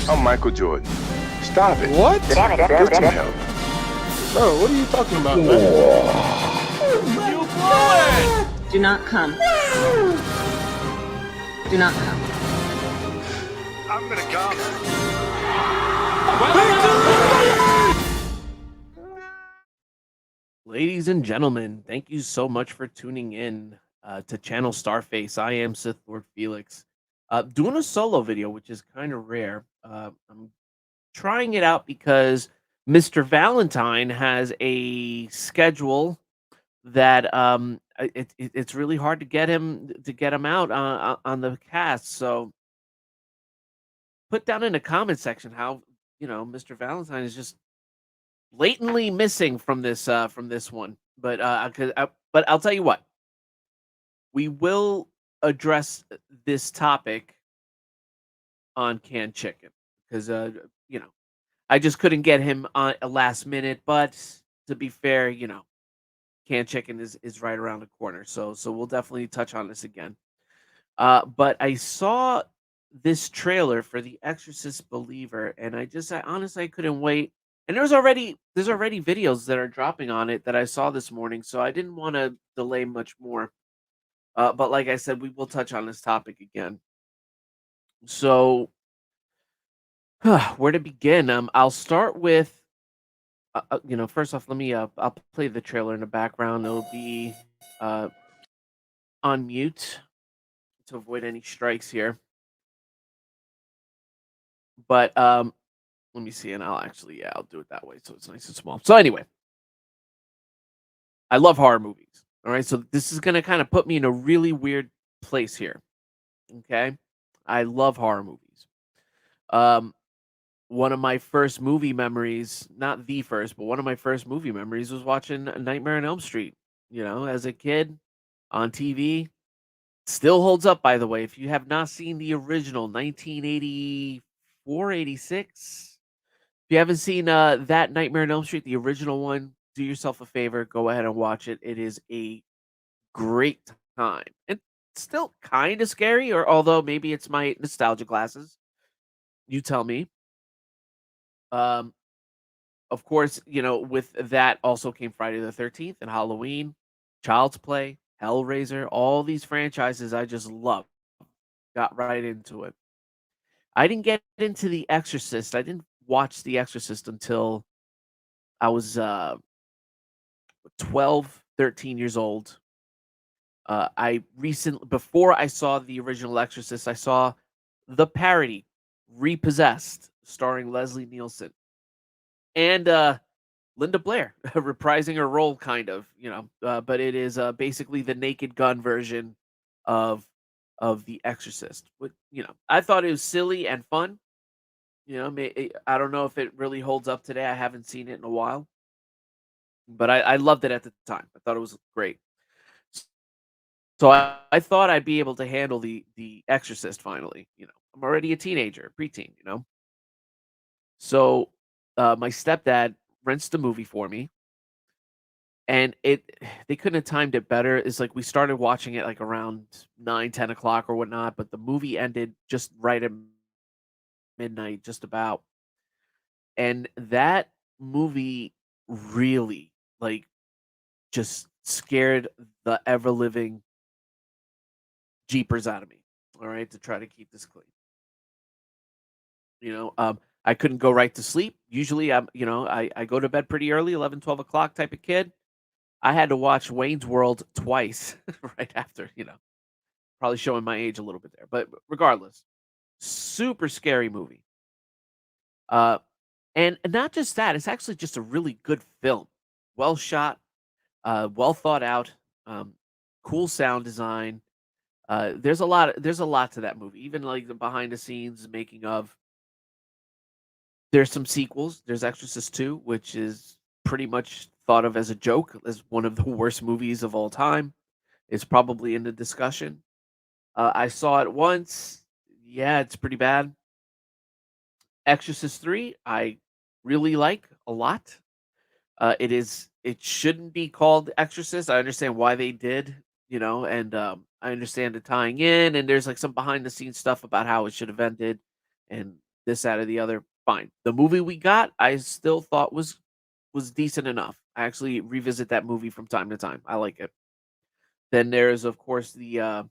I'm Michael Jordan. Stop it. What? Get some help. Bro, what are you talking about, man? You blew it! Do not come. Do not come. I'm gonna come. Ladies and gentlemen, thank you so much for tuning in to Channel Starface. I am SithLordFelix. Doing a solo video, which is kind of rare. I'm trying it out because Mr. Valentine has a schedule that it's really hard to get him out on the cast. So put down in the comment section how Mr. Valentine is just blatantly missing from this one. But but I'll tell you what, we will address this topic on canned chicken because I just couldn't get him on a last minute. But to be fair, canned chicken is right around the corner, so we'll definitely touch on this again. But I saw this trailer for The Exorcist Believer, and I honestly couldn't wait. And there's already videos that are dropping on it that I saw this morning, so I didn't want to delay much more. But like I said, we will touch on this topic again. So, where to begin? I'll start with, first off, let me I'll play the trailer in the background. It'll be on mute to avoid any strikes here. But let me see, and I'll do it that way so it's nice and small. So anyway, I love horror movies. All right, so this is gonna kind of put me in a really weird place here. Okay, I love horror movies. One of my first movie memories, not the first, but one of my first movie memories was watching Nightmare on Elm Street. As a kid on TV. Still holds up, by the way. If you have not seen the original 1984, 86, if you haven't seen that Nightmare on Elm Street, the original one, do yourself a favor, go ahead and watch it. It is a great time. It's still kind of scary, or although maybe it's my nostalgia glasses. You tell me. Um, of course, with that also came Friday the 13th and Halloween, Child's Play, Hellraiser, all these franchises I just love. Got right into it. I didn't get into The Exorcist. I didn't watch The Exorcist until I was 12, 13 years old. Before I saw the original Exorcist, I saw the parody, Repossessed, starring Leslie Nielsen. And Linda Blair reprising her role, kind of, but it is basically the Naked Gun version of The Exorcist. I thought it was silly and fun. I don't know if it really holds up today. I haven't seen it in a while, but I loved it at the time. I thought it was great. So I thought I'd be able to handle the Exorcist finally. I'm already a teenager, preteen. So my stepdad rents the movie for me, and they couldn't have timed it better. It's like we started watching it like around 9, 10 o'clock or whatnot, but the movie ended just right at midnight, just about. And that movie really, like, just scared the ever living jeepers out of me. All right, to try to keep this clean. I couldn't go right to sleep. Usually I go to bed pretty early, 11, 12 o'clock type of kid. I had to watch Wayne's World twice right after, probably showing my age a little bit there. But regardless, super scary movie. And not just that, it's actually just a really good film. Well shot, well thought out, cool sound design. There's a lot to that movie. Even like the behind the scenes making of. There's some sequels. There's Exorcist 2, which is pretty much thought of as a joke, as one of the worst movies of all time. It's probably in the discussion. I saw it once. Yeah, it's pretty bad. Exorcist 3, I really like a lot. It shouldn't be called Exorcist. I understand why they did, and I understand the tying in, and there's like some behind the scenes stuff about how it should have ended, and this, that, or the other. Fine. The movie we got, I still thought was decent enough. I actually revisit that movie from time to time. I like it. Then there's of course the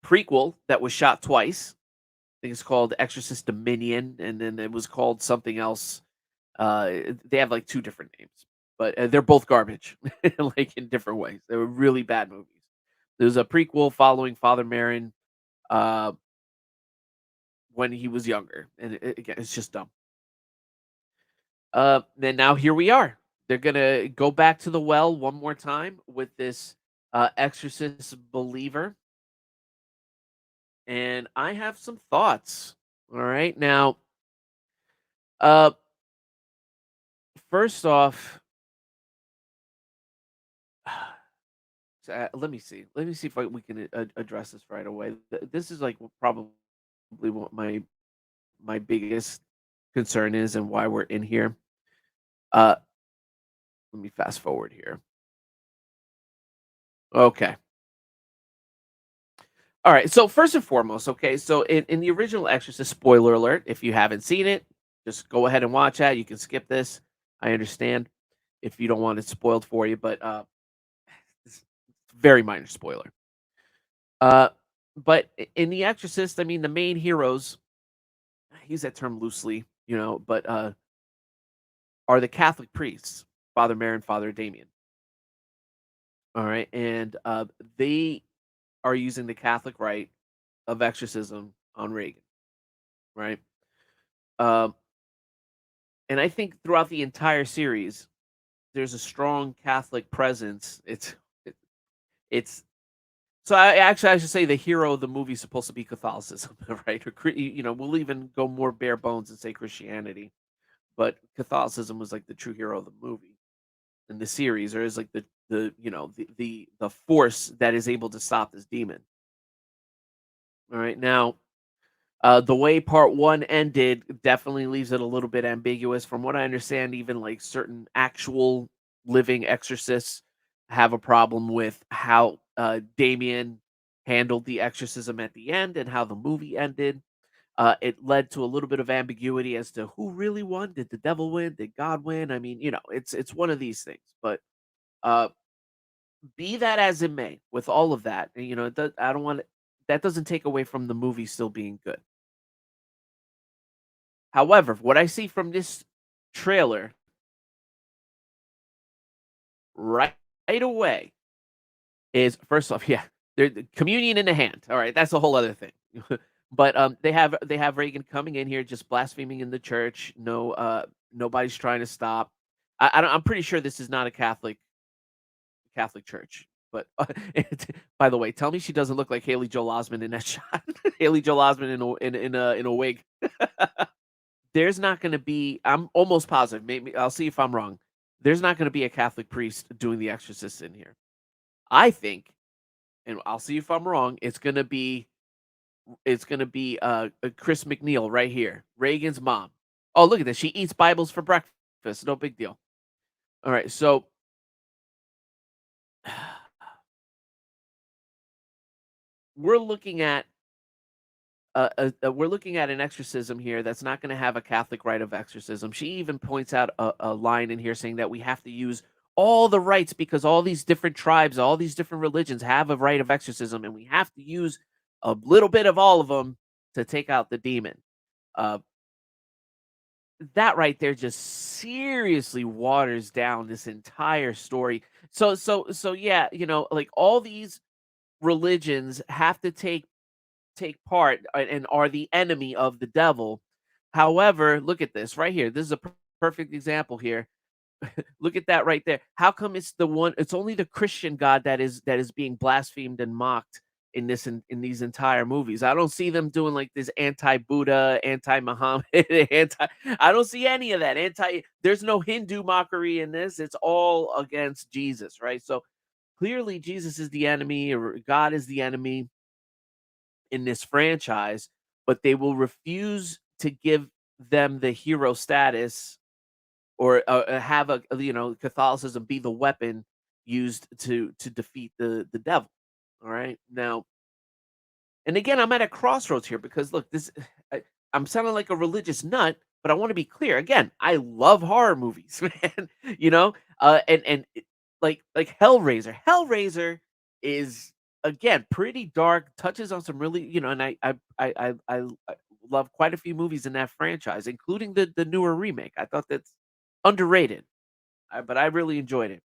prequel that was shot twice. I think it's called Exorcist Dominion, and then it was called something else. They have like two different names, but they're both garbage, like in different ways. They were really bad movies. There's a prequel following Father Marin uh, when he was younger, and again, it's just dumb. Then now here we are. They're gonna go back to the well one more time with this Exorcist believer, and I have some thoughts. All right, now, uh, first off, let me see. Let me see if we can address this right away. This is like probably what my biggest concern is, and why we're in here. Uh, Let me fast forward here. Okay. All right. So first and foremost, okay. So in the original Exorcist, spoiler alert, if you haven't seen it, just go ahead and watch that. You can skip this. I understand if you don't want it spoiled for you, but it's very minor spoiler. Uh, but in the Exorcist, I mean, the main heroes, I use that term loosely, but are the Catholic priests, Father Marin, Father Damien. All right, and they are using the Catholic rite of exorcism on Reagan, right? Um, and I think throughout the entire series, there's a strong Catholic presence. It's so I should say the hero of the movie is supposed to be Catholicism, right? Or we'll even go more bare bones and say Christianity, but Catholicism was like the true hero of the movie in the series, or is like the force that is able to stop this demon. All right, now the way part one ended definitely leaves it a little bit ambiguous. From what I understand, even like certain actual living exorcists have a problem with how Damien handled the exorcism at the end and how the movie ended. It led to a little bit of ambiguity as to who really won. Did the devil win? Did God win? I mean, it's one of these things. But uh, be that as it may, with all of that, and, I don't want that doesn't take away from the movie still being good. However, what I see from this trailer right, right away is first off, yeah, the communion in the hand. All right, that's a whole other thing. But they have Reagan coming in here just blaspheming in the church. No, nobody's trying to stop. I'm pretty sure this is not a Catholic church. But by the way, tell me she doesn't look like Haley Joel Osment in that shot. Haley Joel Osment in a wig. There's not gonna be, I'm almost positive, maybe I'll see if I'm wrong. There's not gonna be a Catholic priest doing the exorcist in here. I think, and I'll see if I'm wrong, Chris McNeil right here, Reagan's mom. Oh, look at this. She eats Bibles for breakfast. No big deal. All right, so we're looking at we're looking at an exorcism here that's not going to have a Catholic rite of exorcism. She even points out a line in here saying that we have to use all the rites because all these different tribes, all these different religions have a rite of exorcism, and we have to use a little bit of all of them to take out the demon. Uh, that right there just seriously waters down this entire story. So yeah, like all these religions have to take part and are the enemy of the devil. However, look at this right here. This is a perfect example here. Look at that right there. How come it's only the Christian God that is being blasphemed and mocked in these entire movies? I don't see them doing like this anti-Buddha, anti-Muhammad, anti I don't see any of that. There's no Hindu mockery in this. It's all against Jesus, right? So clearly Jesus is the enemy or God is the enemy in this franchise, but they will refuse to give them the hero status or have Catholicism be the weapon used to defeat the devil. All right, now, and again, I'm at a crossroads here because look, this I'm sounding like a religious nut, but I want to be clear. Again, I love horror movies, man. You know, like Hellraiser. Hellraiser is again pretty dark, touches on some really, and I love quite a few movies in that franchise, including the newer remake. I thought that's underrated, but I really enjoyed it.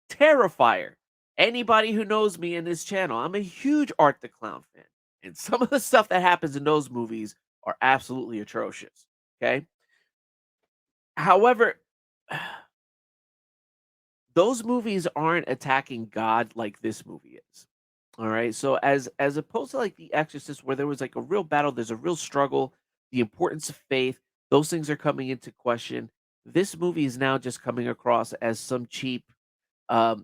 Terrifier. Anybody who knows me in this channel, I'm a huge Art the Clown fan. And some of the stuff that happens in those movies are absolutely atrocious. Okay. However, those movies aren't attacking God like this movie is. All right. So as opposed to like The Exorcist, where there was like a real battle, there's a real struggle, the importance of faith, those things are coming into question. This movie is now just coming across as some cheap um,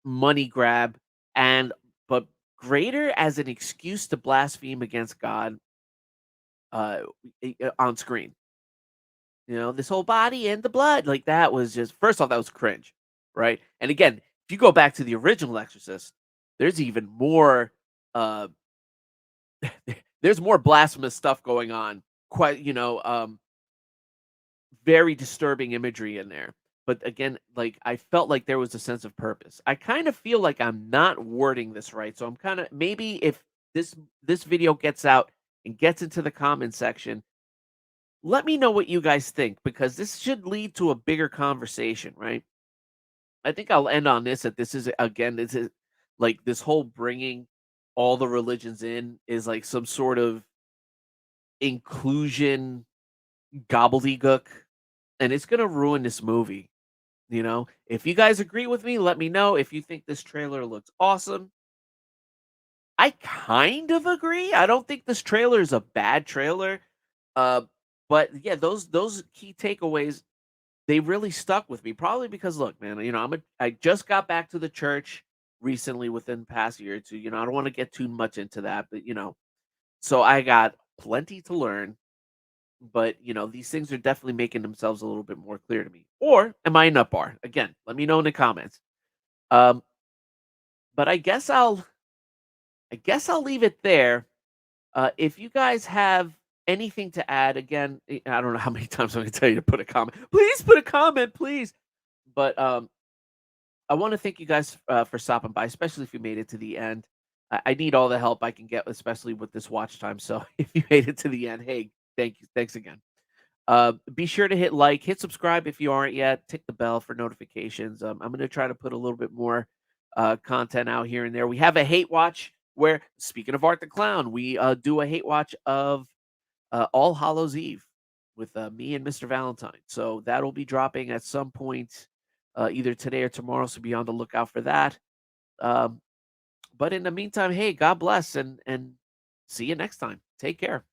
money grab, and but greater as an excuse to blaspheme against God uh on screen. This whole body and the blood, like that was just first off, that was cringe, right? And again, if you go back to the original Exorcist, there's even more uh there's more blasphemous stuff going on. Quite, very disturbing imagery in there. But again, like I felt like there was a sense of purpose. I kind of feel like I'm not wording this right. So I'm kind of maybe if this video gets out and gets into the comment section, let me know what you guys think because this should lead to a bigger conversation, right? I think I'll end on this that this is again this is like this whole bringing all the religions in is like some sort of inclusion gobbledygook and it's going to ruin this movie. If you guys agree with me, let me know. If you think this trailer looks awesome, I kind of agree. I don't think this trailer is a bad trailer. Uh, but yeah, those key takeaways they really stuck with me. Probably because look, man, I just got back to the church recently within the past year or two. I don't want to get too much into that, but so I got plenty to learn. But these things are definitely making themselves a little bit more clear to me. Or am I a nut bar? Again, let me know in the comments. Um, but I guess I'll leave it there. If you guys have anything to add, again, I don't know how many times I'm going to tell you to put a comment. Please put a comment, please. But I want to thank you guys for stopping by, especially if you made it to the end. I need all the help I can get, especially with this watch time. So if you made it to the end, hey, thank you, thanks again. Be sure to hit like, hit subscribe if you aren't yet, tick the bell for notifications. I'm going to try to put a little bit more content out here and there. We have a hate watch where, speaking of Art the Clown, we do a hate watch of All Hallows Eve with me and Mr. Valentine. So that'll be dropping at some point, either today or tomorrow. So be on the lookout for that. Um, but in the meantime, hey, God bless and see you next time. Take care.